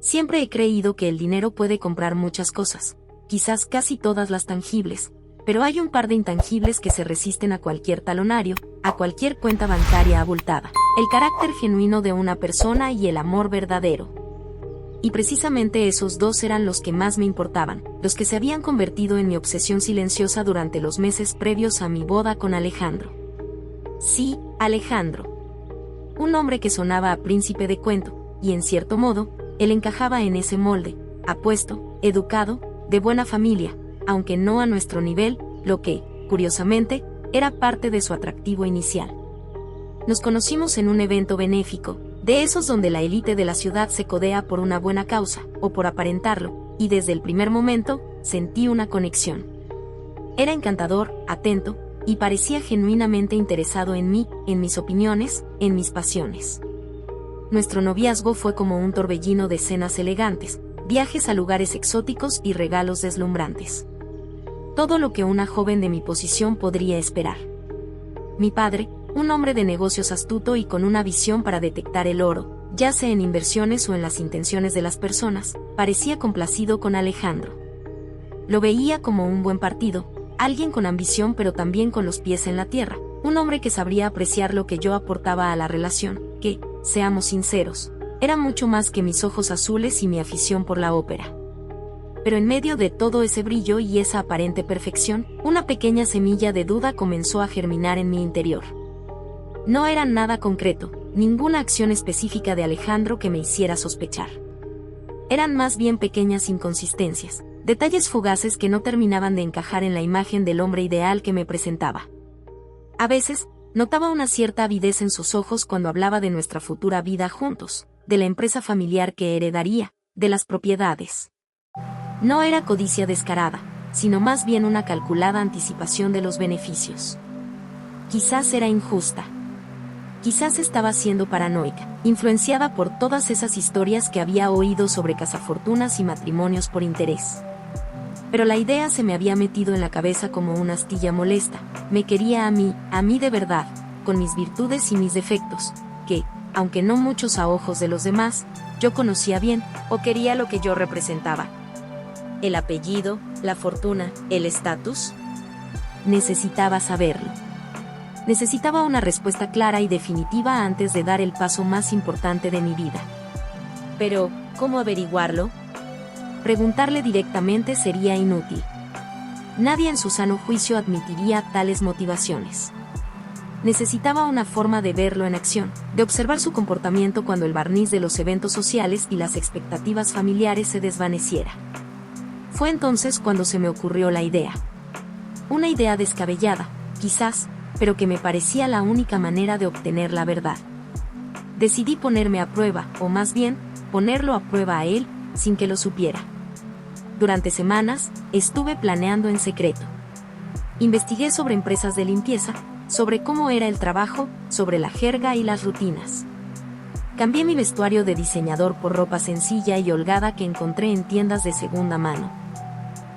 Siempre he creído que el dinero puede comprar muchas cosas, quizás casi todas las tangibles, pero hay un par de intangibles que se resisten a cualquier talonario, a cualquier cuenta bancaria abultada: el carácter genuino de una persona y el amor verdadero. Y precisamente esos dos eran los que más me importaban, los que se habían convertido en mi obsesión silenciosa durante los meses previos a mi boda con Alejandro. Sí, Alejandro. Un hombre que sonaba a príncipe de cuento, y en cierto modo, él encajaba en ese molde: apuesto, educado, de buena familia, aunque no a nuestro nivel, lo que, curiosamente, era parte de su atractivo inicial. Nos conocimos en un evento benéfico, de esos donde la élite de la ciudad se codea por una buena causa, o por aparentarlo, y desde el primer momento, sentí una conexión. Era encantador, atento, y parecía genuinamente interesado en mí, en mis opiniones, en mis pasiones. Nuestro noviazgo fue como un torbellino de cenas elegantes, viajes a lugares exóticos y regalos deslumbrantes. Todo lo que una joven de mi posición podría esperar. Mi padre, un hombre de negocios astuto y con una visión para detectar el oro, ya sea en inversiones o en las intenciones de las personas, parecía complacido con Alejandro. Lo veía como un buen partido, alguien con ambición pero también con los pies en la tierra, un hombre que sabría apreciar lo que yo aportaba a la relación, que, seamos sinceros, era mucho más que mis ojos azules y mi afición por la ópera. Pero en medio de todo ese brillo y esa aparente perfección, una pequeña semilla de duda comenzó a germinar en mi interior. No era nada concreto, ninguna acción específica de Alejandro que me hiciera sospechar. Eran más bien pequeñas inconsistencias, detalles fugaces que no terminaban de encajar en la imagen del hombre ideal que me presentaba. A veces, notaba una cierta avidez en sus ojos cuando hablaba de nuestra futura vida juntos, de la empresa familiar que heredaría, de las propiedades. No era codicia descarada, sino más bien una calculada anticipación de los beneficios. Quizás era injusta. Quizás estaba siendo paranoica, influenciada por todas esas historias que había oído sobre cazafortunas y matrimonios por interés. Pero la idea se me había metido en la cabeza como una astilla molesta. Me quería a mí de verdad, con mis virtudes y mis defectos, que, aunque no muchos a ojos de los demás, yo conocía bien, o quería lo que yo representaba. El apellido, la fortuna, el estatus. Necesitaba saberlo. Necesitaba una respuesta clara y definitiva antes de dar el paso más importante de mi vida. Pero, ¿cómo averiguarlo? Preguntarle directamente sería inútil. Nadie en su sano juicio admitiría tales motivaciones. Necesitaba una forma de verlo en acción, de observar su comportamiento cuando el barniz de los eventos sociales y las expectativas familiares se desvaneciera. Fue entonces cuando se me ocurrió la idea. Una idea descabellada, quizás, pero que me parecía la única manera de obtener la verdad. Decidí ponerme a prueba, o más bien, ponerlo a prueba a él, sin que lo supiera. Durante semanas, estuve planeando en secreto. Investigué sobre empresas de limpieza, sobre cómo era el trabajo, sobre la jerga y las rutinas. Cambié mi vestuario de diseñador por ropa sencilla y holgada que encontré en tiendas de segunda mano.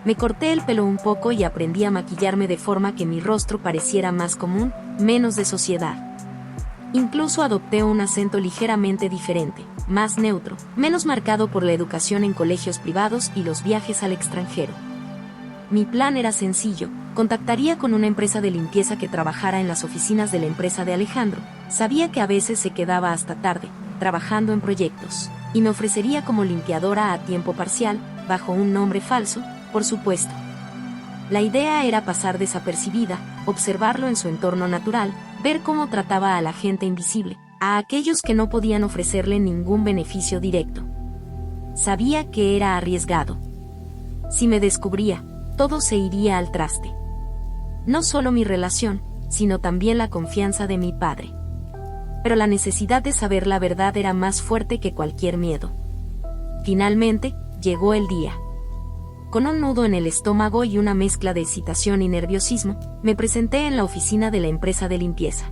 Me corté el pelo un poco y aprendí a maquillarme de forma que mi rostro pareciera más común, menos de sociedad. Incluso adopté un acento ligeramente diferente, más neutro, menos marcado por la educación en colegios privados y los viajes al extranjero. Mi plan era sencillo: contactaría con una empresa de limpieza que trabajara en las oficinas de la empresa de Alejandro. Sabía que a veces se quedaba hasta tarde, trabajando en proyectos, y me ofrecería como limpiadora a tiempo parcial, bajo un nombre falso, por supuesto. La idea era pasar desapercibida, observarlo en su entorno natural, ver cómo trataba a la gente invisible, a aquellos que no podían ofrecerle ningún beneficio directo. Sabía que era arriesgado. Si me descubría, todo se iría al traste. No solo mi relación, sino también la confianza de mi padre. Pero la necesidad de saber la verdad era más fuerte que cualquier miedo. Finalmente, llegó el día. Con un nudo en el estómago y una mezcla de excitación y nerviosismo, me presenté en la oficina de la empresa de limpieza.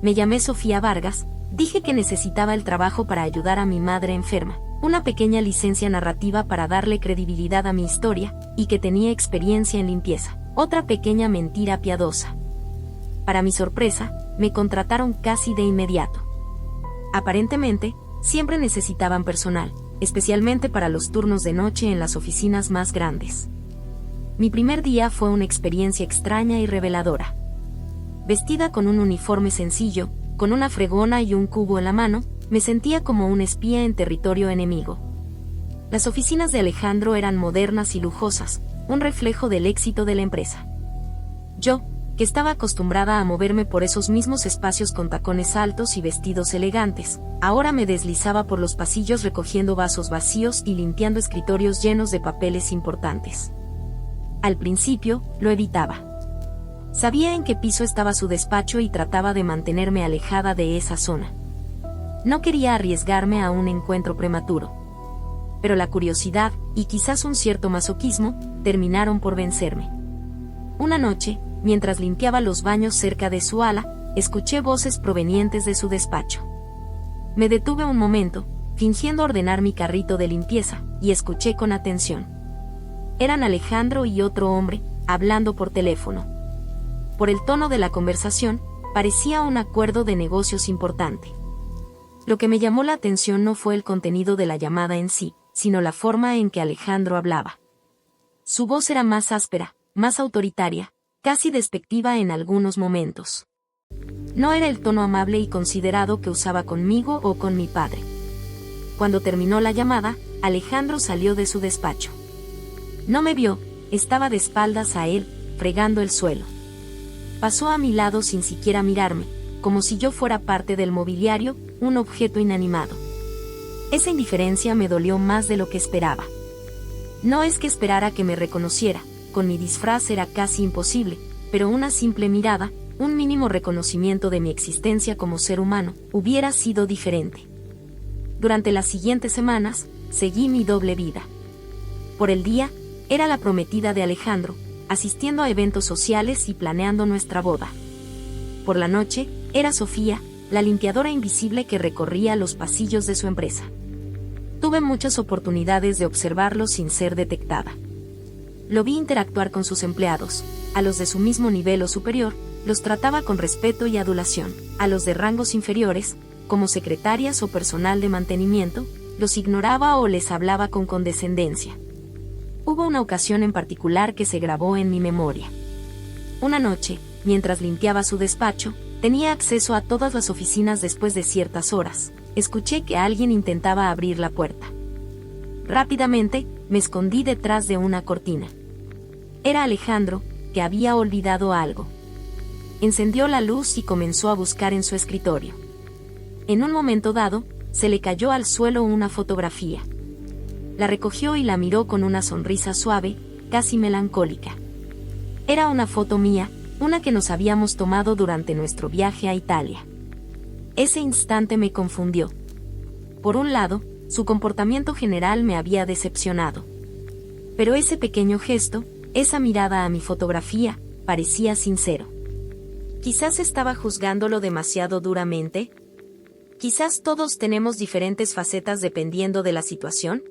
Me llamé Sofía Vargas, dije que necesitaba el trabajo para ayudar a mi madre enferma, una pequeña licencia narrativa para darle credibilidad a mi historia, y que tenía experiencia en limpieza, otra pequeña mentira piadosa. Para mi sorpresa, me contrataron casi de inmediato. Aparentemente, siempre necesitaban personal, especialmente para los turnos de noche en las oficinas más grandes. Mi primer día fue una experiencia extraña y reveladora. Vestida con un uniforme sencillo, con una fregona y un cubo en la mano, me sentía como un espía en territorio enemigo. Las oficinas de Alejandro eran modernas y lujosas, un reflejo del éxito de la empresa. Yo, que estaba acostumbrada a moverme por esos mismos espacios con tacones altos y vestidos elegantes, ahora me deslizaba por los pasillos recogiendo vasos vacíos y limpiando escritorios llenos de papeles importantes. Al principio, lo evitaba. Sabía en qué piso estaba su despacho y trataba de mantenerme alejada de esa zona. No quería arriesgarme a un encuentro prematuro. Pero la curiosidad, y quizás un cierto masoquismo, terminaron por vencerme. Una noche, mientras limpiaba los baños cerca de su ala, escuché voces provenientes de su despacho. Me detuve un momento, fingiendo ordenar mi carrito de limpieza, y escuché con atención. Eran Alejandro y otro hombre, hablando por teléfono. Por el tono de la conversación, parecía un acuerdo de negocios importante. Lo que me llamó la atención no fue el contenido de la llamada en sí, sino la forma en que Alejandro hablaba. Su voz era más áspera, más autoritaria, casi despectiva en algunos momentos. No era el tono amable y considerado que usaba conmigo o con mi padre. Cuando terminó la llamada, Alejandro salió de su despacho. No me vio, estaba de espaldas a él, fregando el suelo. Pasó a mi lado sin siquiera mirarme, como si yo fuera parte del mobiliario, un objeto inanimado. Esa indiferencia me dolió más de lo que esperaba. No es que esperara que me reconociera, con mi disfraz era casi imposible, pero una simple mirada, un mínimo reconocimiento de mi existencia como ser humano, hubiera sido diferente. Durante las siguientes semanas, seguí mi doble vida. Por el día, era la prometida de Alejandro, asistiendo a eventos sociales y planeando nuestra boda. Por la noche, era Sofía, la limpiadora invisible que recorría los pasillos de su empresa. Tuve muchas oportunidades de observarlo sin ser detectada. Lo vi interactuar con sus empleados, a los de su mismo nivel o superior, los trataba con respeto y adulación, a los de rangos inferiores, como secretarias o personal de mantenimiento, los ignoraba o les hablaba con condescendencia. Hubo una ocasión en particular que se grabó en mi memoria. Una noche, mientras limpiaba su despacho, tenía acceso a todas las oficinas después de ciertas horas. Escuché que alguien intentaba abrir la puerta. Rápidamente, me escondí detrás de una cortina. Era Alejandro, que había olvidado algo. Encendió la luz y comenzó a buscar en su escritorio. En un momento dado, se le cayó al suelo una fotografía. La recogió y la miró con una sonrisa suave, casi melancólica. Era una foto mía, una que nos habíamos tomado durante nuestro viaje a Italia. Ese instante me confundió. Por un lado, su comportamiento general me había decepcionado. Pero ese pequeño gesto, esa mirada a mi fotografía, parecía sincero. Quizás estaba juzgándolo demasiado duramente. Quizás todos tenemos diferentes facetas dependiendo de la situación.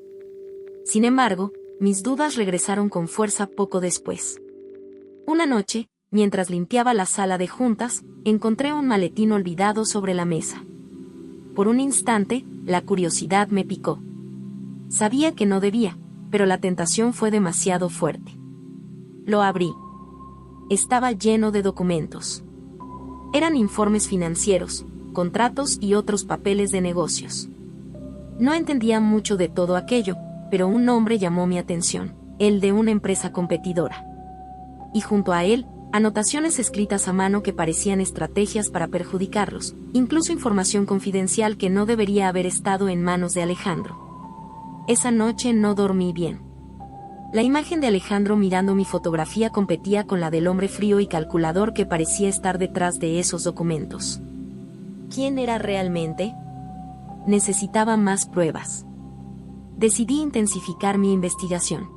Sin embargo, mis dudas regresaron con fuerza poco después. Una noche, mientras limpiaba la sala de juntas, encontré un maletín olvidado sobre la mesa. Por un instante, la curiosidad me picó. Sabía que no debía, pero la tentación fue demasiado fuerte. Lo abrí. Estaba lleno de documentos. Eran informes financieros, contratos y otros papeles de negocios. No entendía mucho de todo aquello, pero un nombre llamó mi atención, el de una empresa competidora. Y junto a él, anotaciones escritas a mano que parecían estrategias para perjudicarlos, incluso información confidencial que no debería haber estado en manos de Alejandro. Esa noche no dormí bien. La imagen de Alejandro mirando mi fotografía competía con la del hombre frío y calculador que parecía estar detrás de esos documentos. ¿Quién era realmente? Necesitaba más pruebas. Decidí intensificar mi investigación.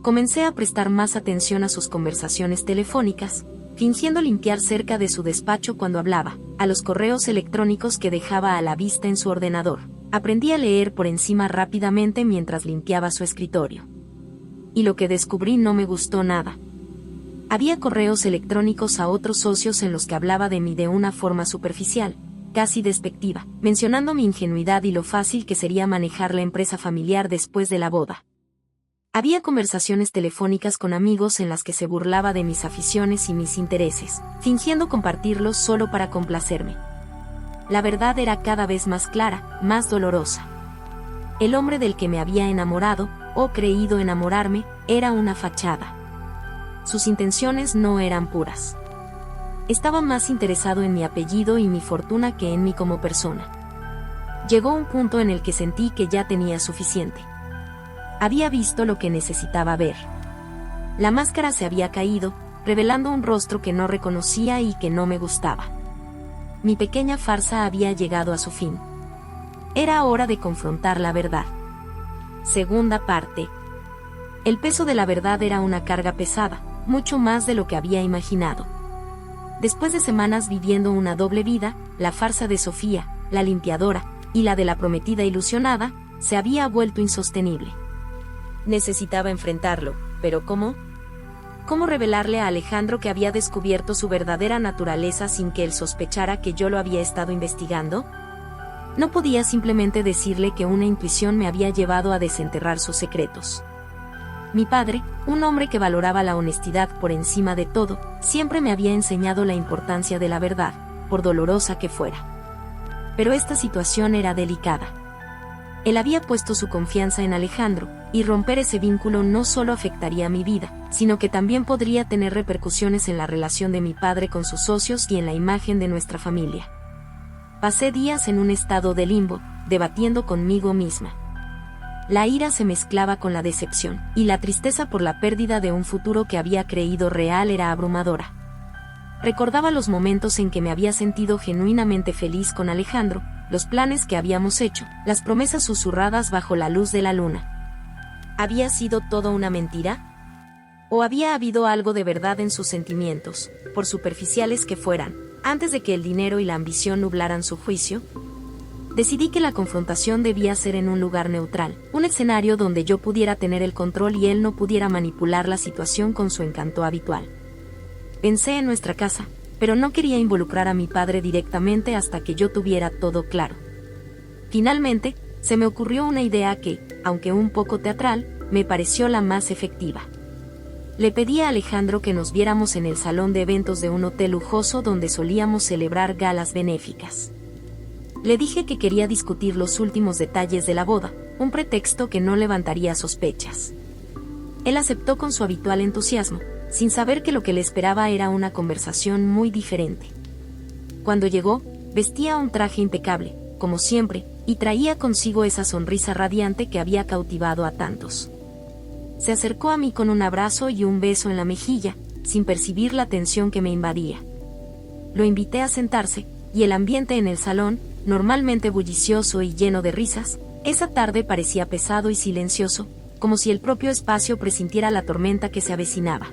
Comencé a prestar más atención a sus conversaciones telefónicas, fingiendo limpiar cerca de su despacho cuando hablaba, a los correos electrónicos que dejaba a la vista en su ordenador. Aprendí a leer por encima rápidamente mientras limpiaba su escritorio. Y lo que descubrí no me gustó nada. Había correos electrónicos a otros socios en los que hablaba de mí de una forma superficial, casi despectiva, mencionando mi ingenuidad y lo fácil que sería manejar la empresa familiar después de la boda. Había conversaciones telefónicas con amigos en las que se burlaba de mis aficiones y mis intereses, fingiendo compartirlos solo para complacerme. La verdad era cada vez más clara, más dolorosa. El hombre del que me había enamorado, o creído enamorarme, era una fachada. Sus intenciones no eran puras. Estaba más interesado en mi apellido y mi fortuna que en mí como persona. Llegó un punto en el que sentí que ya tenía suficiente. Había visto lo que necesitaba ver. La máscara se había caído, revelando un rostro que no reconocía y que no me gustaba. Mi pequeña farsa había llegado a su fin. Era hora de confrontar la verdad. Segunda parte. El peso de la verdad era una carga pesada, mucho más de lo que había imaginado. Después de semanas viviendo una doble vida, la farsa de Sofía, la limpiadora, y la de la prometida ilusionada, se había vuelto insostenible. Necesitaba enfrentarlo, pero ¿cómo? ¿Cómo revelarle a Alejandro que había descubierto su verdadera naturaleza sin que él sospechara que yo lo había estado investigando? No podía simplemente decirle que una intuición me había llevado a desenterrar sus secretos. Mi padre, un hombre que valoraba la honestidad por encima de todo, siempre me había enseñado la importancia de la verdad, por dolorosa que fuera. Pero esta situación era delicada. Él había puesto su confianza en Alejandro, y romper ese vínculo no solo afectaría mi vida, sino que también podría tener repercusiones en la relación de mi padre con sus socios y en la imagen de nuestra familia. Pasé días en un estado de limbo, debatiendo conmigo misma. La ira se mezclaba con la decepción, y la tristeza por la pérdida de un futuro que había creído real era abrumadora. Recordaba los momentos en que me había sentido genuinamente feliz con Alejandro, los planes que habíamos hecho, las promesas susurradas bajo la luz de la luna. ¿Había sido todo una mentira? ¿O había habido algo de verdad en sus sentimientos, por superficiales que fueran, antes de que el dinero y la ambición nublaran su juicio? Decidí que la confrontación debía ser en un lugar neutral, un escenario donde yo pudiera tener el control y él no pudiera manipular la situación con su encanto habitual. Pensé en nuestra casa, pero no quería involucrar a mi padre directamente hasta que yo tuviera todo claro. Finalmente, se me ocurrió una idea que, aunque un poco teatral, me pareció la más efectiva. Le pedí a Alejandro que nos viéramos en el salón de eventos de un hotel lujoso donde solíamos celebrar galas benéficas. Le dije que quería discutir los últimos detalles de la boda, un pretexto que no levantaría sospechas. Él aceptó con su habitual entusiasmo, sin saber que lo que le esperaba era una conversación muy diferente. Cuando llegó, vestía un traje impecable, como siempre, y traía consigo esa sonrisa radiante que había cautivado a tantos. Se acercó a mí con un abrazo y un beso en la mejilla, sin percibir la tensión que me invadía. Lo invité a sentarse, y el ambiente en el salón, normalmente bullicioso y lleno de risas, esa tarde parecía pesado y silencioso, como si el propio espacio presintiera la tormenta que se avecinaba.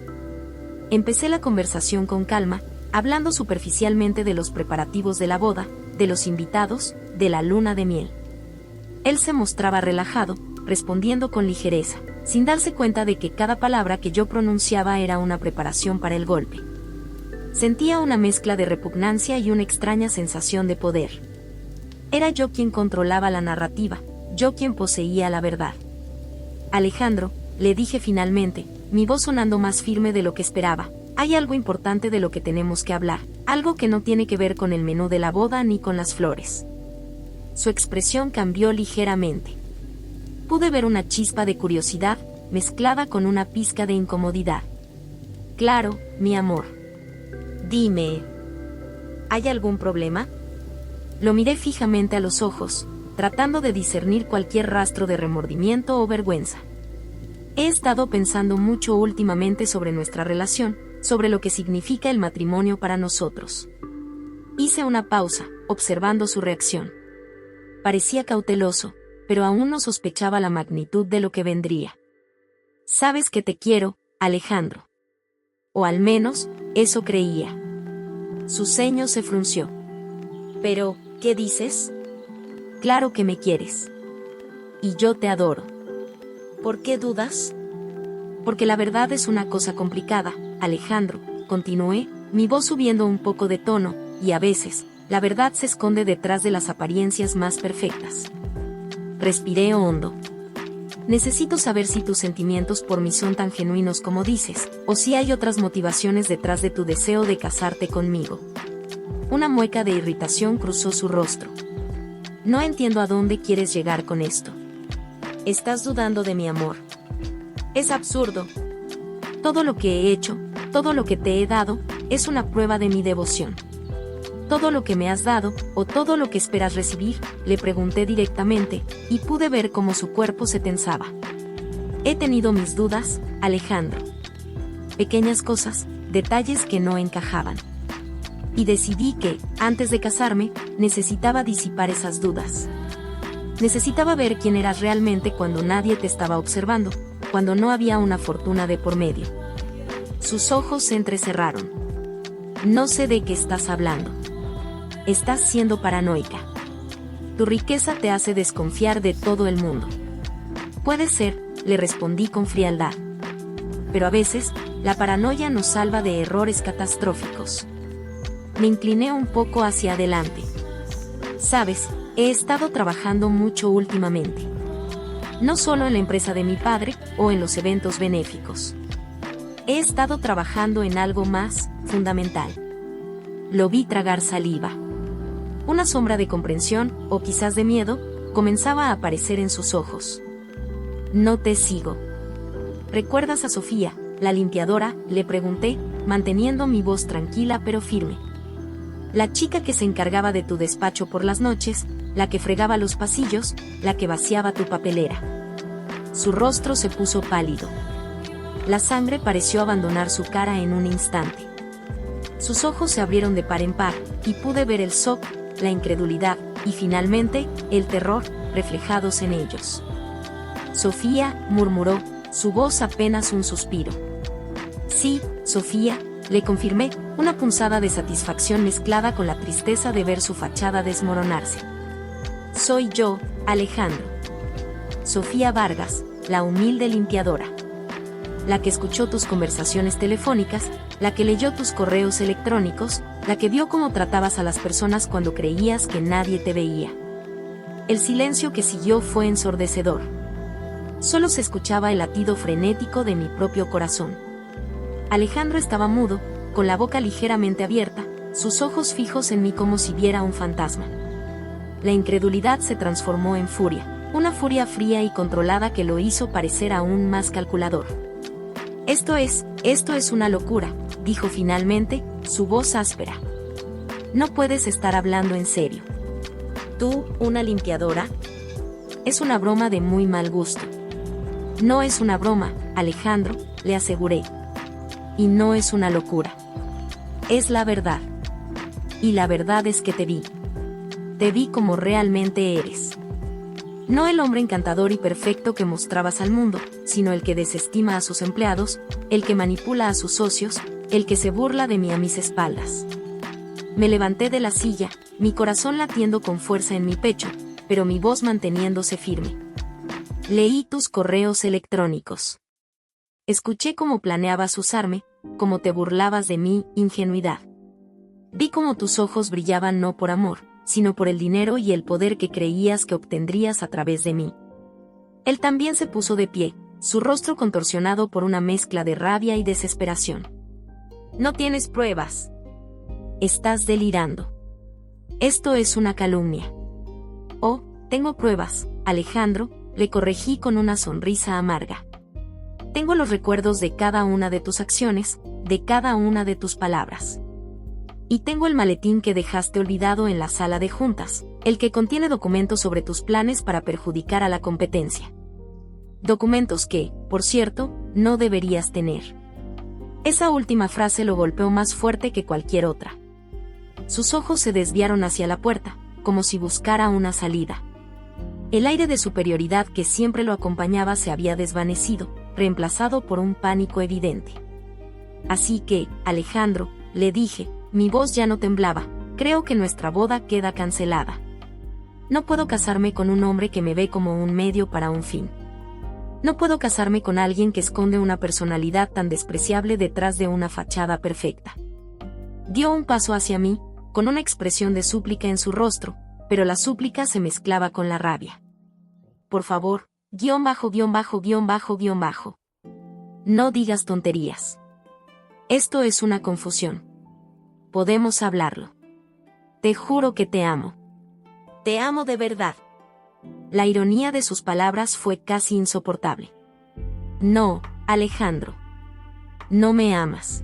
Empecé la conversación con calma, hablando superficialmente de los preparativos de la boda, de los invitados, de la luna de miel. Él se mostraba relajado, respondiendo con ligereza, sin darse cuenta de que cada palabra que yo pronunciaba era una preparación para el golpe. Sentía una mezcla de repugnancia y una extraña sensación de poder. Era yo quien controlaba la narrativa, yo quien poseía la verdad. Alejandro, le dije finalmente, mi voz sonando más firme de lo que esperaba, hay algo importante de lo que tenemos que hablar, algo que no tiene que ver con el menú de la boda ni con las flores. Su expresión cambió ligeramente. Pude ver una chispa de curiosidad, mezclada con una pizca de incomodidad. Claro, mi amor. Dime, ¿hay algún problema? Lo miré fijamente a los ojos, tratando de discernir cualquier rastro de remordimiento o vergüenza. He estado pensando mucho últimamente sobre nuestra relación, sobre lo que significa el matrimonio para nosotros. Hice una pausa, observando su reacción. Parecía cauteloso, pero aún no sospechaba la magnitud de lo que vendría. Sabes que te quiero, Alejandro. O al menos, eso creía. Su ceño se frunció. Pero, ¿qué dices? Claro que me quieres. Y yo te adoro. ¿Por qué dudas? Porque la verdad es una cosa complicada, Alejandro, continué, mi voz subiendo un poco de tono, y a veces, la verdad se esconde detrás de las apariencias más perfectas. Respiré hondo. Necesito saber si tus sentimientos por mí son tan genuinos como dices, o si hay otras motivaciones detrás de tu deseo de casarte conmigo. Una mueca de irritación cruzó su rostro. No entiendo a dónde quieres llegar con esto. Estás dudando de mi amor. Es absurdo. Todo lo que he hecho, todo lo que te he dado, es una prueba de mi devoción. Todo lo que me has dado, o todo lo que esperas recibir, le pregunté directamente, y pude ver cómo su cuerpo se tensaba. He tenido mis dudas, Alejandro. Pequeñas cosas, detalles que no encajaban. Y decidí que, antes de casarme, necesitaba disipar esas dudas. Necesitaba ver quién eras realmente cuando nadie te estaba observando, cuando no había una fortuna de por medio. Sus ojos se entrecerraron. No sé de qué estás hablando. Estás siendo paranoica. Tu riqueza te hace desconfiar de todo el mundo. Puede ser, le respondí con frialdad. Pero a veces, la paranoia nos salva de errores catastróficos. Me incliné un poco hacia adelante. Sabes, he estado trabajando mucho últimamente. No solo en la empresa de mi padre, o en los eventos benéficos. He estado trabajando en algo más fundamental. Lo vi tragar saliva. Una sombra de comprensión, o quizás de miedo, comenzaba a aparecer en sus ojos. No te sigo. ¿Recuerdas a Sofía, la limpiadora?, le pregunté, manteniendo mi voz tranquila pero firme. La chica que se encargaba de tu despacho por las noches, la que fregaba los pasillos, la que vaciaba tu papelera. Su rostro se puso pálido. La sangre pareció abandonar su cara en un instante. Sus ojos se abrieron de par en par, y pude ver el shock, la incredulidad, y finalmente, el terror, reflejados en ellos. Sofía, murmuró, su voz apenas un suspiro. Sí, Sofía, le confirmé, una punzada de satisfacción mezclada con la tristeza de ver su fachada desmoronarse. Soy yo, Alejandro. Sofía Vargas, la humilde limpiadora. La que escuchó tus conversaciones telefónicas, la que leyó tus correos electrónicos, la que vio cómo tratabas a las personas cuando creías que nadie te veía. El silencio que siguió fue ensordecedor. Solo se escuchaba el latido frenético de mi propio corazón. Alejandro estaba mudo, con la boca ligeramente abierta, sus ojos fijos en mí como si viera un fantasma. La incredulidad se transformó en furia, una furia fría y controlada que lo hizo parecer aún más calculador. Esto es una locura, dijo finalmente, su voz áspera. No puedes estar hablando en serio. ¿Tú, una limpiadora? Es una broma de muy mal gusto. No es una broma, Alejandro, le aseguré. Y no es una locura. Es la verdad. Y la verdad es que te vi. Te vi como realmente eres. No el hombre encantador y perfecto que mostrabas al mundo, sino el que desestima a sus empleados, el que manipula a sus socios, el que se burla de mí a mis espaldas. Me levanté de la silla, mi corazón latiendo con fuerza en mi pecho, pero mi voz manteniéndose firme. Leí tus correos electrónicos. Escuché cómo planeabas usarme, cómo te burlabas de mi ingenuidad. Vi cómo tus ojos brillaban no por amor, sino por el dinero y el poder que creías que obtendrías a través de mí. Él también se puso de pie, su rostro contorsionado por una mezcla de rabia y desesperación. No tienes pruebas. Estás delirando. Esto es una calumnia. Oh, tengo pruebas, Alejandro, le corregí con una sonrisa amarga. Tengo los recuerdos de cada una de tus acciones, de cada una de tus palabras. Y tengo el maletín que dejaste olvidado en la sala de juntas, el que contiene documentos sobre tus planes para perjudicar a la competencia. Documentos que, por cierto, no deberías tener. Esa última frase lo golpeó más fuerte que cualquier otra. Sus ojos se desviaron hacia la puerta, como si buscara una salida. El aire de superioridad que siempre lo acompañaba se había desvanecido, reemplazado por un pánico evidente. Así que, Alejandro, le dije, mi voz ya no temblaba, creo que nuestra boda queda cancelada. No puedo casarme con un hombre que me ve como un medio para un fin. No puedo casarme con alguien que esconde una personalidad tan despreciable detrás de una fachada perfecta. Dio un paso hacia mí, con una expresión de súplica en su rostro, pero la súplica se mezclaba con la rabia. Por favor, ______. No digas tonterías. Esto es una confusión. Podemos hablarlo. Te juro que te amo. Te amo de verdad. La ironía de sus palabras fue casi insoportable. No, Alejandro. No me amas.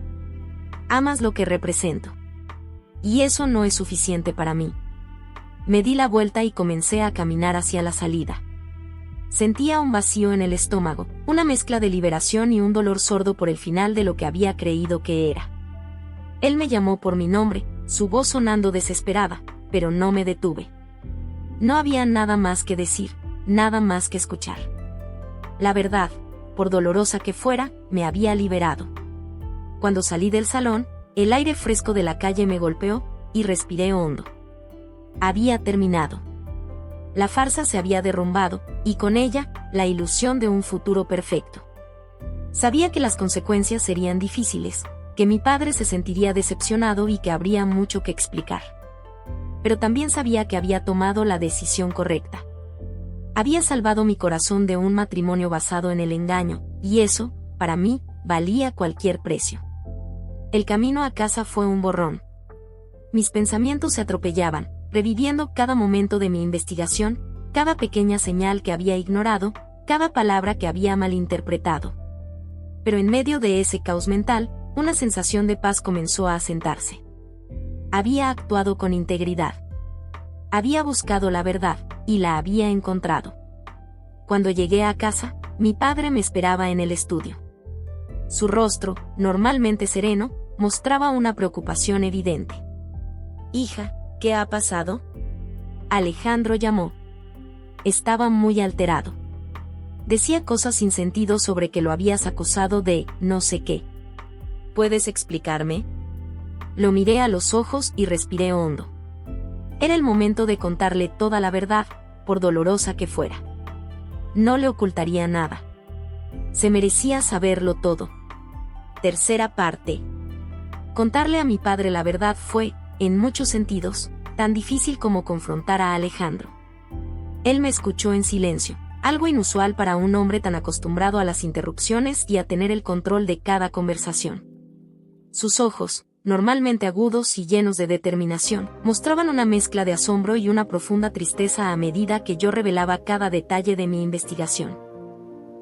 Amas lo que represento. Y eso no es suficiente para mí. Me di la vuelta y comencé a caminar hacia la salida. Sentía un vacío en el estómago, una mezcla de liberación y un dolor sordo por el final de lo que había creído que era. Él me llamó por mi nombre, su voz sonando desesperada, pero no me detuve. No había nada más que decir, nada más que escuchar. La verdad, por dolorosa que fuera, me había liberado. Cuando salí del salón, el aire fresco de la calle me golpeó, y respiré hondo. Había terminado. La farsa se había derrumbado, y con ella, la ilusión de un futuro perfecto. Sabía que las consecuencias serían difíciles, que mi padre se sentiría decepcionado y que habría mucho que explicar. Pero también sabía que había tomado la decisión correcta. Había salvado mi corazón de un matrimonio basado en el engaño, y eso, para mí, valía cualquier precio. El camino a casa fue un borrón. Mis pensamientos se atropellaban, reviviendo cada momento de mi investigación, cada pequeña señal que había ignorado, cada palabra que había malinterpretado. Pero en medio de ese caos mental, una sensación de paz comenzó a asentarse. Había actuado con integridad. Había buscado la verdad, y la había encontrado. Cuando llegué a casa, mi padre me esperaba en el estudio. Su rostro, normalmente sereno, mostraba una preocupación evidente. Hija, ¿qué ha pasado? Alejandro llamó. Estaba muy alterado. Decía cosas sin sentido sobre que lo habías acusado de no sé qué. ¿Puedes explicarme? Lo miré a los ojos y respiré hondo. Era el momento de contarle toda la verdad, por dolorosa que fuera. No le ocultaría nada. Se merecía saberlo todo. Tercera parte. Contarle a mi padre la verdad fue, en muchos sentidos, tan difícil como confrontar a Alejandro. Él me escuchó en silencio, algo inusual para un hombre tan acostumbrado a las interrupciones y a tener el control de cada conversación. Sus ojos, normalmente agudos y llenos de determinación, mostraban una mezcla de asombro y una profunda tristeza a medida que yo revelaba cada detalle de mi investigación.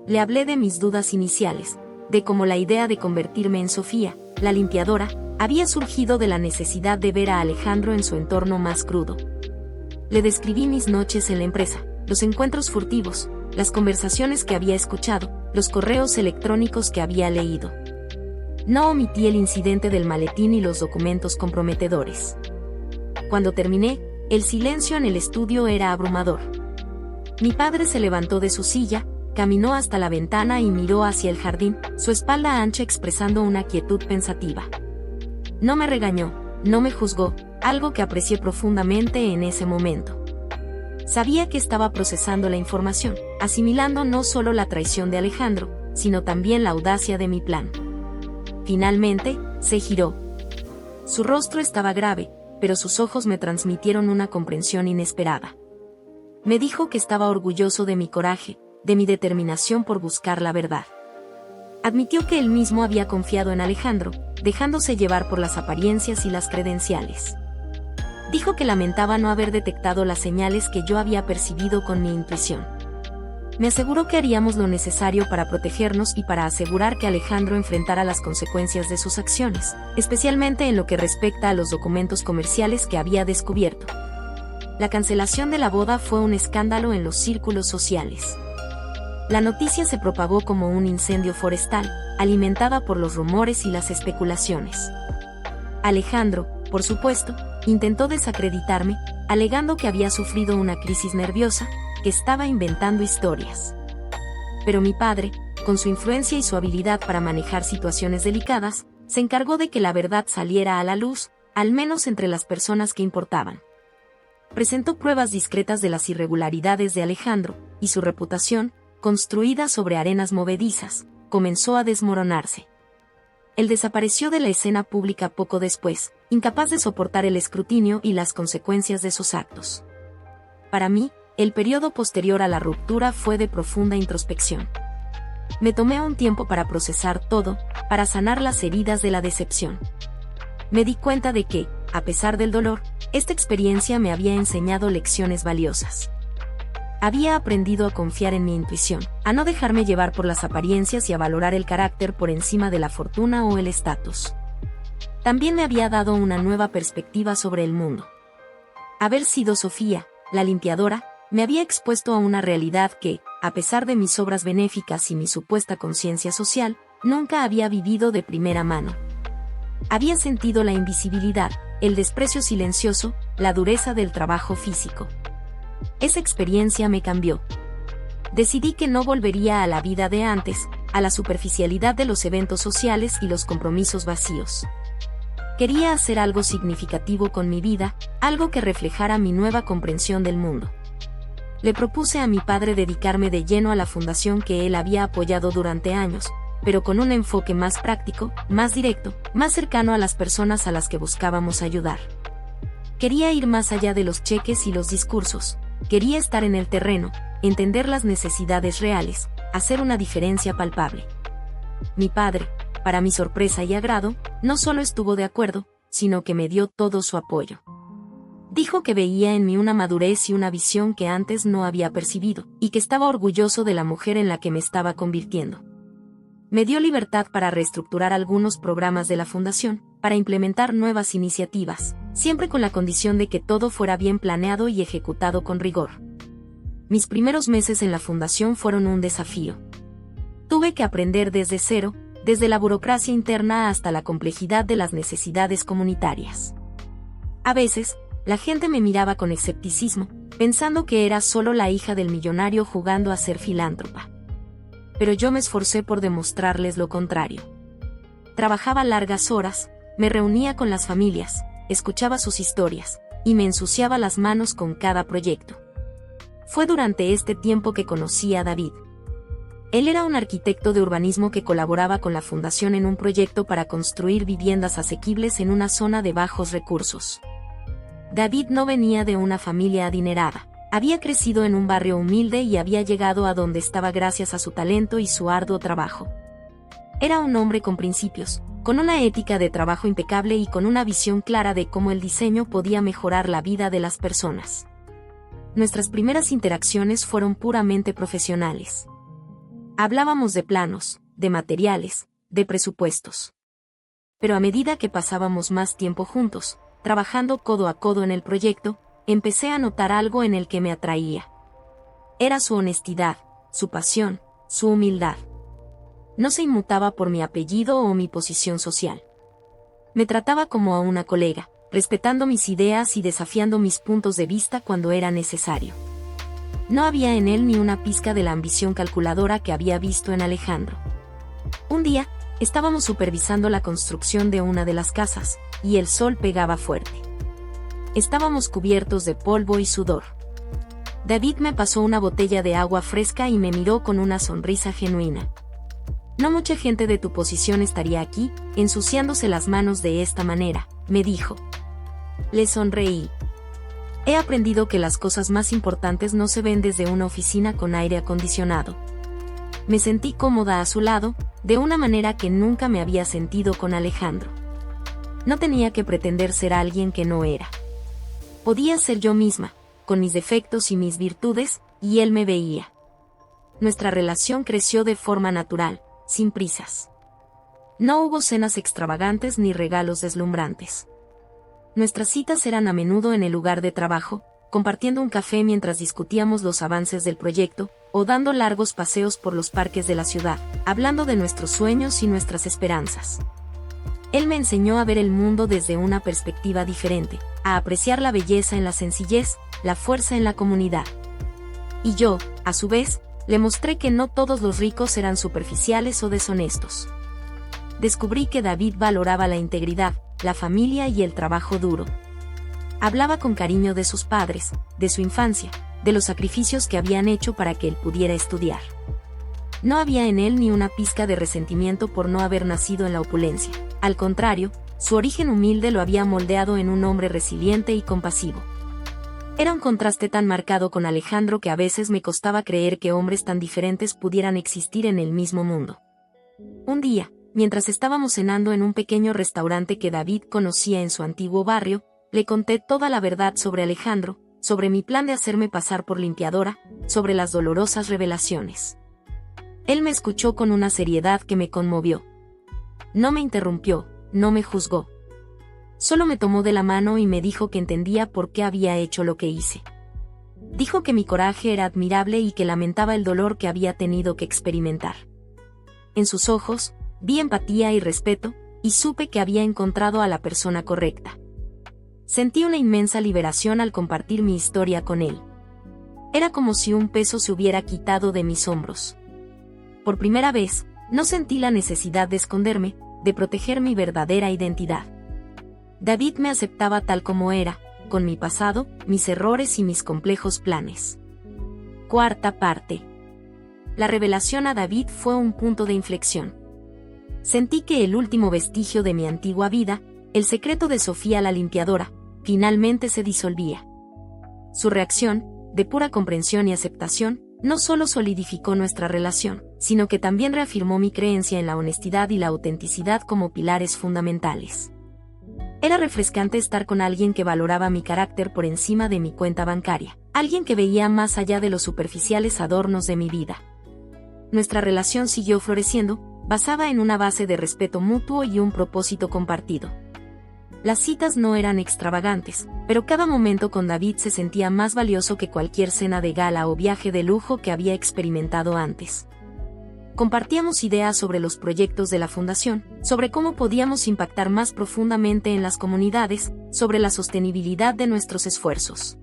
Le hablé de mis dudas iniciales, de cómo la idea de convertirme en Sofía, la limpiadora, había surgido de la necesidad de ver a Alejandro en su entorno más crudo. Le describí mis noches en la empresa, los encuentros furtivos, las conversaciones que había escuchado, los correos electrónicos que había leído. No omití el incidente del maletín y los documentos comprometedores. Cuando terminé, el silencio en el estudio era abrumador. Mi padre se levantó de su silla, caminó hasta la ventana y miró hacia el jardín, su espalda ancha expresando una quietud pensativa. No me regañó, no me juzgó, algo que aprecié profundamente en ese momento. Sabía que estaba procesando la información, asimilando no solo la traición de Alejandro, sino también la audacia de mi plan. Finalmente, se giró. Su rostro estaba grave, pero sus ojos me transmitieron una comprensión inesperada. Me dijo que estaba orgulloso de mi coraje, de mi determinación por buscar la verdad. Admitió que él mismo había confiado en Alejandro, dejándose llevar por las apariencias y las credenciales. Dijo que lamentaba no haber detectado las señales que yo había percibido con mi intuición. Me aseguró que haríamos lo necesario para protegernos y para asegurar que Alejandro enfrentara las consecuencias de sus acciones, especialmente en lo que respecta a los documentos comerciales que había descubierto. La cancelación de la boda fue un escándalo en los círculos sociales. La noticia se propagó como un incendio forestal, alimentada por los rumores y las especulaciones. Alejandro, por supuesto, intentó desacreditarme, alegando que había sufrido una crisis nerviosa, que estaba inventando historias. Pero mi padre, con su influencia y su habilidad para manejar situaciones delicadas, se encargó de que la verdad saliera a la luz, al menos entre las personas que importaban. Presentó pruebas discretas de las irregularidades de Alejandro, y su reputación, construida sobre arenas movedizas, comenzó a desmoronarse. Él desapareció de la escena pública poco después, incapaz de soportar el escrutinio y las consecuencias de sus actos. Para mí, el periodo posterior a la ruptura fue de profunda introspección. Me tomé un tiempo para procesar todo, para sanar las heridas de la decepción. Me di cuenta de que, a pesar del dolor, esta experiencia me había enseñado lecciones valiosas. Había aprendido a confiar en mi intuición, a no dejarme llevar por las apariencias y a valorar el carácter por encima de la fortuna o el estatus. También me había dado una nueva perspectiva sobre el mundo. Haber sido Sofía, la limpiadora, me había expuesto a una realidad que, a pesar de mis obras benéficas y mi supuesta conciencia social, nunca había vivido de primera mano. Había sentido la invisibilidad, el desprecio silencioso, la dureza del trabajo físico. Esa experiencia me cambió. Decidí que no volvería a la vida de antes, a la superficialidad de los eventos sociales y los compromisos vacíos. Quería hacer algo significativo con mi vida, algo que reflejara mi nueva comprensión del mundo. Le propuse a mi padre dedicarme de lleno a la fundación que él había apoyado durante años, pero con un enfoque más práctico, más directo, más cercano a las personas a las que buscábamos ayudar. Quería ir más allá de los cheques y los discursos. Quería estar en el terreno, entender las necesidades reales, hacer una diferencia palpable. Mi padre, para mi sorpresa y agrado, no solo estuvo de acuerdo, sino que me dio todo su apoyo. Dijo que veía en mí una madurez y una visión que antes no había percibido, y que estaba orgulloso de la mujer en la que me estaba convirtiendo. Me dio libertad para reestructurar algunos programas de la fundación, para implementar nuevas iniciativas, siempre con la condición de que todo fuera bien planeado y ejecutado con rigor. Mis primeros meses en la fundación fueron un desafío. Tuve que aprender desde cero, desde la burocracia interna hasta la complejidad de las necesidades comunitarias. A veces, la gente me miraba con escepticismo, pensando que era solo la hija del millonario jugando a ser filántropa. Pero yo me esforcé por demostrarles lo contrario. Trabajaba largas horas, me reunía con las familias, escuchaba sus historias, y me ensuciaba las manos con cada proyecto. Fue durante este tiempo que conocí a David. Él era un arquitecto de urbanismo que colaboraba con la fundación en un proyecto para construir viviendas asequibles en una zona de bajos recursos. David no venía de una familia adinerada. Había crecido en un barrio humilde y había llegado a donde estaba gracias a su talento y su arduo trabajo. Era un hombre con principios, con una ética de trabajo impecable y con una visión clara de cómo el diseño podía mejorar la vida de las personas. Nuestras primeras interacciones fueron puramente profesionales. Hablábamos de planos, de materiales, de presupuestos. Pero a medida que pasábamos más tiempo juntos, trabajando codo a codo en el proyecto, empecé a notar algo en el que me atraía. Era su honestidad, su pasión, su humildad. No se inmutaba por mi apellido o mi posición social. Me trataba como a una colega, respetando mis ideas y desafiando mis puntos de vista cuando era necesario. No había en él ni una pizca de la ambición calculadora que había visto en Alejandro. Un día, estábamos supervisando la construcción de una de las casas, y el sol pegaba fuerte. Estábamos cubiertos de polvo y sudor. David me pasó una botella de agua fresca y me miró con una sonrisa genuina. No mucha gente de tu posición estaría aquí, ensuciándose las manos de esta manera, me dijo. Le sonreí. He aprendido que las cosas más importantes no se ven desde una oficina con aire acondicionado. Me sentí cómoda a su lado, de una manera que nunca me había sentido con Alejandro. No tenía que pretender ser alguien que no era. Podía ser yo misma, con mis defectos y mis virtudes, y él me veía. Nuestra relación creció de forma natural, sin prisas. No hubo cenas extravagantes ni regalos deslumbrantes. Nuestras citas eran a menudo en el lugar de trabajo, compartiendo un café mientras discutíamos los avances del proyecto, o dando largos paseos por los parques de la ciudad, hablando de nuestros sueños y nuestras esperanzas. Él me enseñó a ver el mundo desde una perspectiva diferente, a apreciar la belleza en la sencillez, la fuerza en la comunidad. Y yo, a su vez, le mostré que no todos los ricos eran superficiales o deshonestos. Descubrí que David valoraba la integridad, la familia y el trabajo duro. Hablaba con cariño de sus padres, de su infancia, de los sacrificios que habían hecho para que él pudiera estudiar. No había en él ni una pizca de resentimiento por no haber nacido en la opulencia. Al contrario, su origen humilde lo había moldeado en un hombre resiliente y compasivo. Era un contraste tan marcado con Alejandro que a veces me costaba creer que hombres tan diferentes pudieran existir en el mismo mundo. Un día, mientras estábamos cenando en un pequeño restaurante que David conocía en su antiguo barrio, le conté toda la verdad sobre Alejandro, sobre mi plan de hacerme pasar por limpiadora, sobre las dolorosas revelaciones. Él me escuchó con una seriedad que me conmovió. No me interrumpió, no me juzgó. Solo me tomó de la mano y me dijo que entendía por qué había hecho lo que hice. Dijo que mi coraje era admirable y que lamentaba el dolor que había tenido que experimentar. En sus ojos, vi empatía y respeto, y supe que había encontrado a la persona correcta. Sentí una inmensa liberación al compartir mi historia con él. Era como si un peso se hubiera quitado de mis hombros. Por primera vez, no sentí la necesidad de esconderme, de proteger mi verdadera identidad. David me aceptaba tal como era, con mi pasado, mis errores y mis complejos planes. Cuarta parte. La revelación a David fue un punto de inflexión. Sentí que el último vestigio de mi antigua vida, el secreto de Sofía la limpiadora, finalmente se disolvía. Su reacción, de pura comprensión y aceptación, no solo solidificó nuestra relación, sino que también reafirmó mi creencia en la honestidad y la autenticidad como pilares fundamentales. Era refrescante estar con alguien que valoraba mi carácter por encima de mi cuenta bancaria, alguien que veía más allá de los superficiales adornos de mi vida. Nuestra relación siguió floreciendo, basada en una base de respeto mutuo y un propósito compartido. Las citas no eran extravagantes, pero cada momento con David se sentía más valioso que cualquier cena de gala o viaje de lujo que había experimentado antes. Compartíamos ideas sobre los proyectos de la fundación, sobre cómo podíamos impactar más profundamente en las comunidades, sobre la sostenibilidad de nuestros esfuerzos.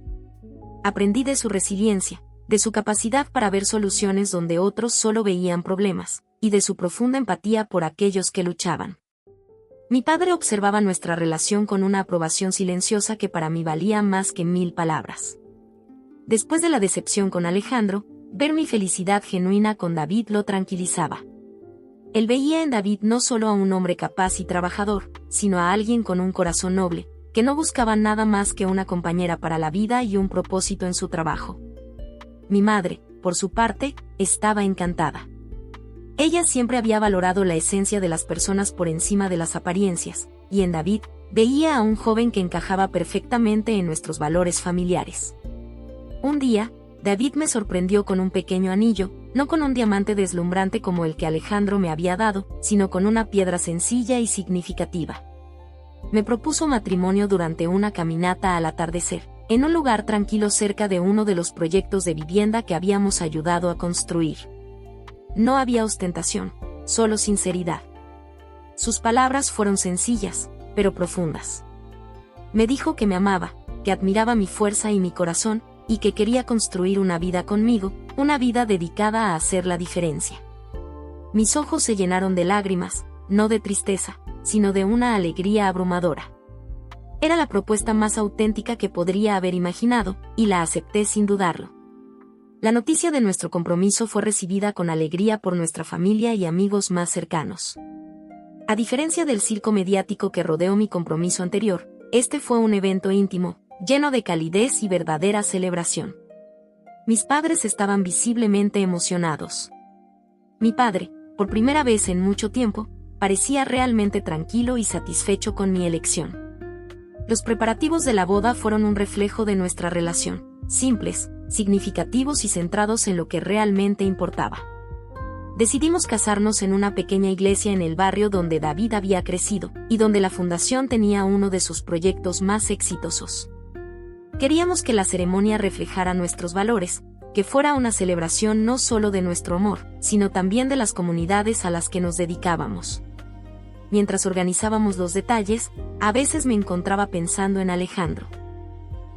Aprendí de su resiliencia, de su capacidad para ver soluciones donde otros solo veían problemas, y de su profunda empatía por aquellos que luchaban. Mi padre observaba nuestra relación con una aprobación silenciosa que para mí valía más que 1000 palabras. Después de la decepción con Alejandro, ver mi felicidad genuina con David lo tranquilizaba. Él veía en David no solo a un hombre capaz y trabajador, sino a alguien con un corazón noble, que no buscaba nada más que una compañera para la vida y un propósito en su trabajo. Mi madre, por su parte, estaba encantada. Ella siempre había valorado la esencia de las personas por encima de las apariencias, y en David, veía a un joven que encajaba perfectamente en nuestros valores familiares. Un día, David me sorprendió con un pequeño anillo, no con un diamante deslumbrante como el que Alejandro me había dado, sino con una piedra sencilla y significativa. Me propuso matrimonio durante una caminata al atardecer, en un lugar tranquilo cerca de uno de los proyectos de vivienda que habíamos ayudado a construir. No había ostentación, solo sinceridad. Sus palabras fueron sencillas, pero profundas. Me dijo que me amaba, que admiraba mi fuerza y mi corazón, y que quería construir una vida conmigo, una vida dedicada a hacer la diferencia. Mis ojos se llenaron de lágrimas, no de tristeza, sino de una alegría abrumadora. Era la propuesta más auténtica que podría haber imaginado, y la acepté sin dudarlo. La noticia de nuestro compromiso fue recibida con alegría por nuestra familia y amigos más cercanos. A diferencia del circo mediático que rodeó mi compromiso anterior, este fue un evento íntimo, lleno de calidez y verdadera celebración. Mis padres estaban visiblemente emocionados. Mi padre, por primera vez en mucho tiempo, parecía realmente tranquilo y satisfecho con mi elección. Los preparativos de la boda fueron un reflejo de nuestra relación, simples, significativos y centrados en lo que realmente importaba. Decidimos casarnos en una pequeña iglesia en el barrio donde David había crecido, y donde la fundación tenía uno de sus proyectos más exitosos. Queríamos que la ceremonia reflejara nuestros valores, que fuera una celebración no solo de nuestro amor, sino también de las comunidades a las que nos dedicábamos. Mientras organizábamos los detalles, a veces me encontraba pensando en Alejandro.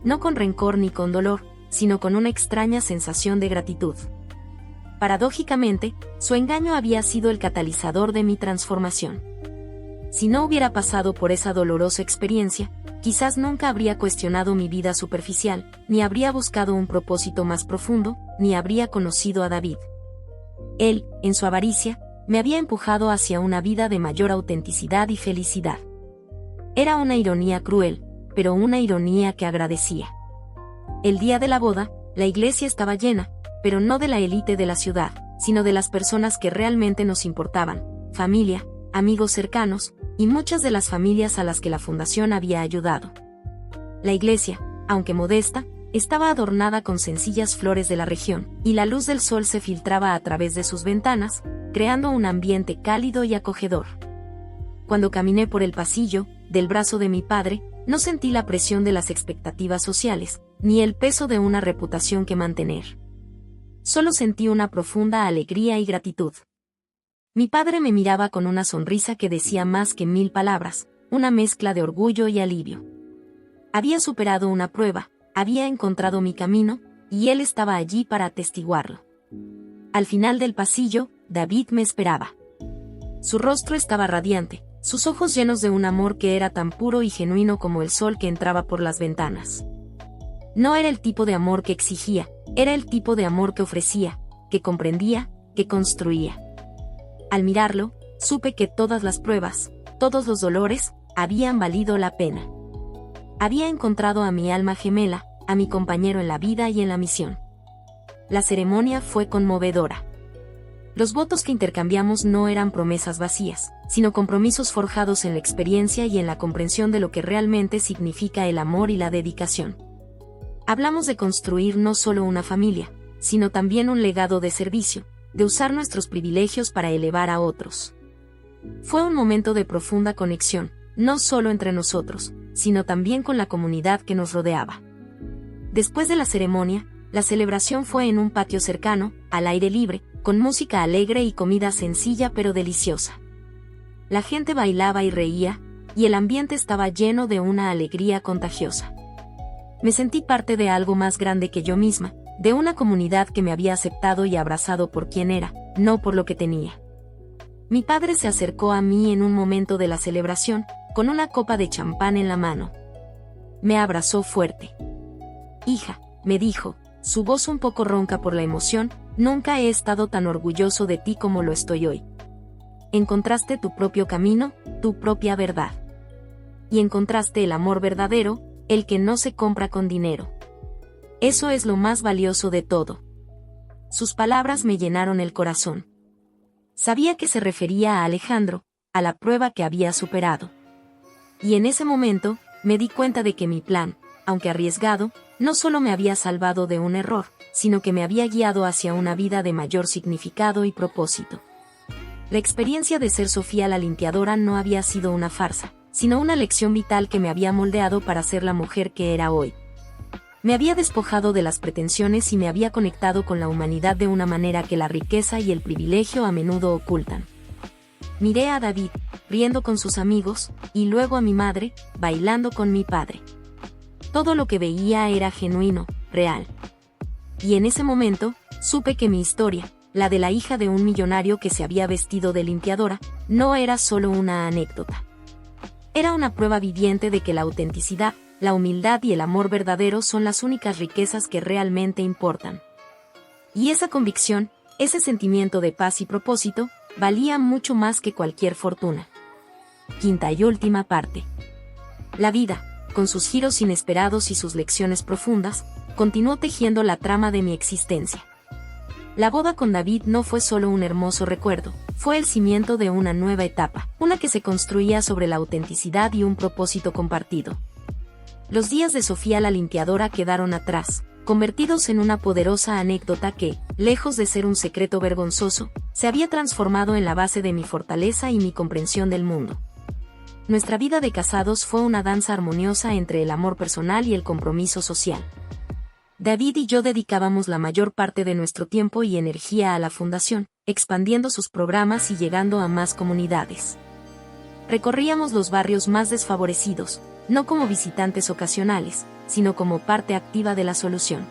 No con rencor ni con dolor, sino con una extraña sensación de gratitud. Paradójicamente, su engaño había sido el catalizador de mi transformación. Si no hubiera pasado por esa dolorosa experiencia, quizás nunca habría cuestionado mi vida superficial, ni habría buscado un propósito más profundo, ni habría conocido a David. Él, en su avaricia, me había empujado hacia una vida de mayor autenticidad y felicidad. Era una ironía cruel, pero una ironía que agradecía. El día de la boda, la iglesia estaba llena, pero no de la élite de la ciudad, sino de las personas que realmente nos importaban, familia, amigos cercanos, y muchas de las familias a las que la fundación había ayudado. La iglesia, aunque modesta, estaba adornada con sencillas flores de la región, y la luz del sol se filtraba a través de sus ventanas, creando un ambiente cálido y acogedor. Cuando caminé por el pasillo, del brazo de mi padre, no sentí la presión de las expectativas sociales, ni el peso de una reputación que mantener. Solo sentí una profunda alegría y gratitud. Mi padre me miraba con una sonrisa que decía más que 1000 palabras, una mezcla de orgullo y alivio. Había superado una prueba, había encontrado mi camino, y él estaba allí para atestiguarlo. Al final del pasillo, David me esperaba. Su rostro estaba radiante, sus ojos llenos de un amor que era tan puro y genuino como el sol que entraba por las ventanas. No era el tipo de amor que exigía, era el tipo de amor que ofrecía, que comprendía, que construía. Al mirarlo, supe que todas las pruebas, todos los dolores, habían valido la pena. Había encontrado a mi alma gemela, a mi compañero en la vida y en la misión. La ceremonia fue conmovedora. Los votos que intercambiamos no eran promesas vacías, sino compromisos forjados en la experiencia y en la comprensión de lo que realmente significa el amor y la dedicación. Hablamos de construir no solo una familia, sino también un legado de servicio, de usar nuestros privilegios para elevar a otros. Fue un momento de profunda conexión, no solo entre nosotros, sino también con la comunidad que nos rodeaba. Después de la ceremonia, la celebración fue en un patio cercano, al aire libre, con música alegre y comida sencilla pero deliciosa. La gente bailaba y reía, y el ambiente estaba lleno de una alegría contagiosa. Me sentí parte de algo más grande que yo misma, de una comunidad que me había aceptado y abrazado por quien era, no por lo que tenía. Mi padre se acercó a mí en un momento de la celebración, con una copa de champán en la mano. Me abrazó fuerte. «Hija», me dijo, su voz un poco ronca por la emoción, «nunca he estado tan orgulloso de ti como lo estoy hoy. Encontraste tu propio camino, tu propia verdad. Y encontraste el amor verdadero, el que no se compra con dinero. Eso es lo más valioso de todo». Sus palabras me llenaron el corazón. Sabía que se refería a Alejandro, a la prueba que había superado. Y en ese momento, me di cuenta de que mi plan, aunque arriesgado, no solo me había salvado de un error, sino que me había guiado hacia una vida de mayor significado y propósito. La experiencia de ser Sofía la limpiadora no había sido una farsa, sino una lección vital que me había moldeado para ser la mujer que era hoy. Me había despojado de las pretensiones y me había conectado con la humanidad de una manera que la riqueza y el privilegio a menudo ocultan. Miré a David, riendo con sus amigos, y luego a mi madre, bailando con mi padre. Todo lo que veía era genuino, real. Y en ese momento, supe que mi historia, la de la hija de un millonario que se había vestido de limpiadora, no era solo una anécdota. Era una prueba viviente de que la autenticidad, la humildad y el amor verdadero son las únicas riquezas que realmente importan. Y esa convicción, ese sentimiento de paz y propósito, valía mucho más que cualquier fortuna. Quinta y última parte. La vida, con sus giros inesperados y sus lecciones profundas, continuó tejiendo la trama de mi existencia. La boda con David no fue solo un hermoso recuerdo, fue el cimiento de una nueva etapa, una que se construía sobre la autenticidad y un propósito compartido. Los días de Sofía la limpiadora quedaron atrás, convertidos en una poderosa anécdota que, lejos de ser un secreto vergonzoso, se había transformado en la base de mi fortaleza y mi comprensión del mundo. Nuestra vida de casados fue una danza armoniosa entre el amor personal y el compromiso social. David y yo dedicábamos la mayor parte de nuestro tiempo y energía a la fundación, expandiendo sus programas y llegando a más comunidades. Recorríamos los barrios más desfavorecidos, no como visitantes ocasionales, sino como parte activa de la solución.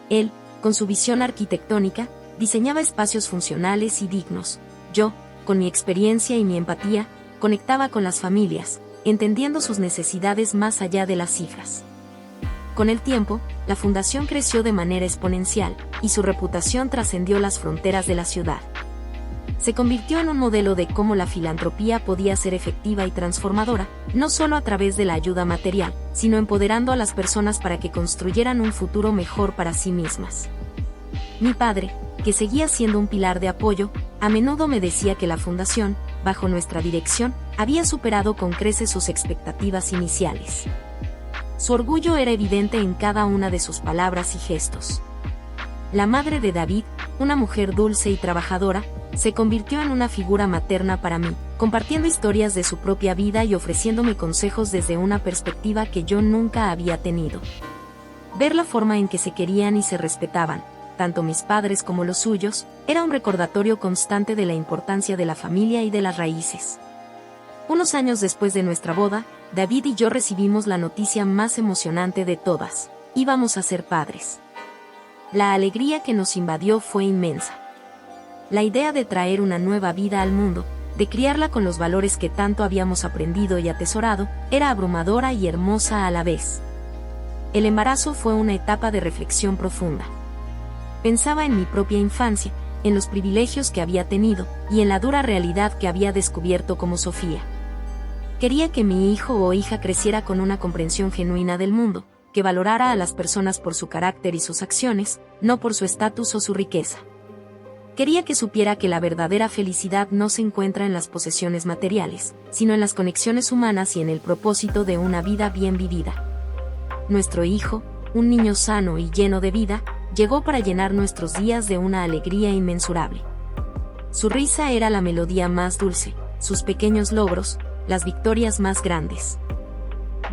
Él, con su visión arquitectónica, diseñaba espacios funcionales y dignos. Yo, con mi experiencia y mi empatía, conectaba con las familias, entendiendo sus necesidades más allá de las cifras. Con el tiempo, la fundación creció de manera exponencial, y su reputación trascendió las fronteras de la ciudad. Se convirtió en un modelo de cómo la filantropía podía ser efectiva y transformadora, no solo a través de la ayuda material, sino empoderando a las personas para que construyeran un futuro mejor para sí mismas. Mi padre, que seguía siendo un pilar de apoyo, a menudo me decía que la fundación, bajo nuestra dirección, había superado con creces sus expectativas iniciales. Su orgullo era evidente en cada una de sus palabras y gestos. La madre de David, una mujer dulce y trabajadora, se convirtió en una figura materna para mí, compartiendo historias de su propia vida y ofreciéndome consejos desde una perspectiva que yo nunca había tenido. Ver la forma en que se querían y se respetaban, tanto mis padres como los suyos, era un recordatorio constante de la importancia de la familia y de las raíces. Unos años después de nuestra boda, David y yo recibimos la noticia más emocionante de todas: íbamos a ser padres. La alegría que nos invadió fue inmensa. La idea de traer una nueva vida al mundo, de criarla con los valores que tanto habíamos aprendido y atesorado, era abrumadora y hermosa a la vez. El embarazo fue una etapa de reflexión profunda. Pensaba en mi propia infancia, en los privilegios que había tenido, y en la dura realidad que había descubierto como Sofía. Quería que mi hijo o hija creciera con una comprensión genuina del mundo, que valorara a las personas por su carácter y sus acciones, no por su estatus o su riqueza. Quería que supiera que la verdadera felicidad no se encuentra en las posesiones materiales, sino en las conexiones humanas y en el propósito de una vida bien vivida. Nuestro hijo, un niño sano y lleno de vida, llegó para llenar nuestros días de una alegría inmensurable. Su risa era la melodía más dulce, sus pequeños logros, las victorias más grandes.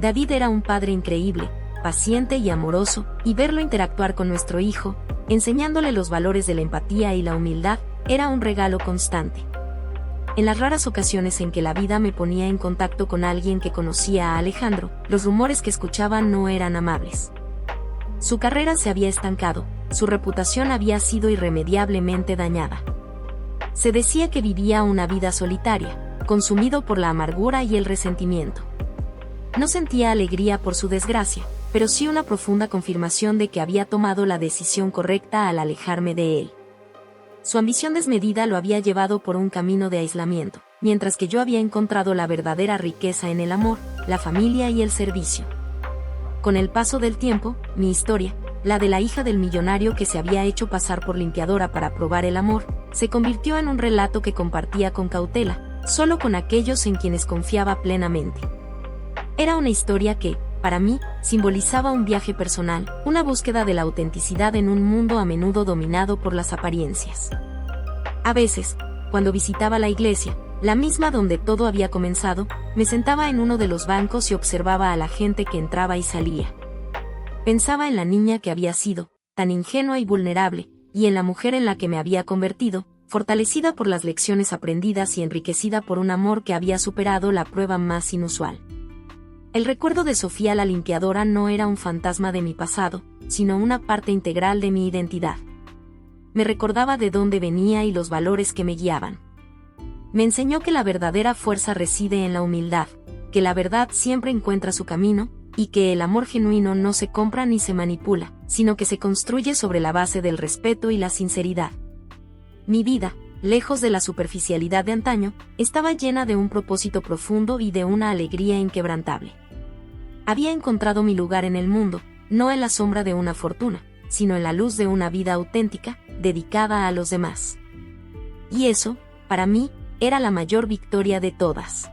David era un padre increíble, paciente y amoroso, y verlo interactuar con nuestro hijo, enseñándole los valores de la empatía y la humildad, era un regalo constante. En las raras ocasiones en que la vida me ponía en contacto con alguien que conocía a Alejandro, los rumores que escuchaba no eran amables. Su carrera se había estancado, su reputación había sido irremediablemente dañada. Se decía que vivía una vida solitaria, consumido por la amargura y el resentimiento. No sentía alegría por su desgracia, pero sí una profunda confirmación de que había tomado la decisión correcta al alejarme de él. Su ambición desmedida lo había llevado por un camino de aislamiento, mientras que yo había encontrado la verdadera riqueza en el amor, la familia y el servicio. Con el paso del tiempo, mi historia, la de la hija del millonario que se había hecho pasar por limpiadora para probar el amor, se convirtió en un relato que compartía con cautela, solo con aquellos en quienes confiaba plenamente. Era una historia que, para mí, simbolizaba un viaje personal, una búsqueda de la autenticidad en un mundo a menudo dominado por las apariencias. A veces, cuando visitaba la iglesia, la misma donde todo había comenzado, me sentaba en uno de los bancos y observaba a la gente que entraba y salía. Pensaba en la niña que había sido, tan ingenua y vulnerable, y en la mujer en la que me había convertido, fortalecida por las lecciones aprendidas y enriquecida por un amor que había superado la prueba más inusual. El recuerdo de Sofía la limpiadora no era un fantasma de mi pasado, sino una parte integral de mi identidad. Me recordaba de dónde venía y los valores que me guiaban. Me enseñó que la verdadera fuerza reside en la humildad, que la verdad siempre encuentra su camino, y que el amor genuino no se compra ni se manipula, sino que se construye sobre la base del respeto y la sinceridad. Mi vida, lejos de la superficialidad de antaño, estaba llena de un propósito profundo y de una alegría inquebrantable. Había encontrado mi lugar en el mundo, no en la sombra de una fortuna, sino en la luz de una vida auténtica, dedicada a los demás. Y eso, para mí, era la mayor victoria de todas.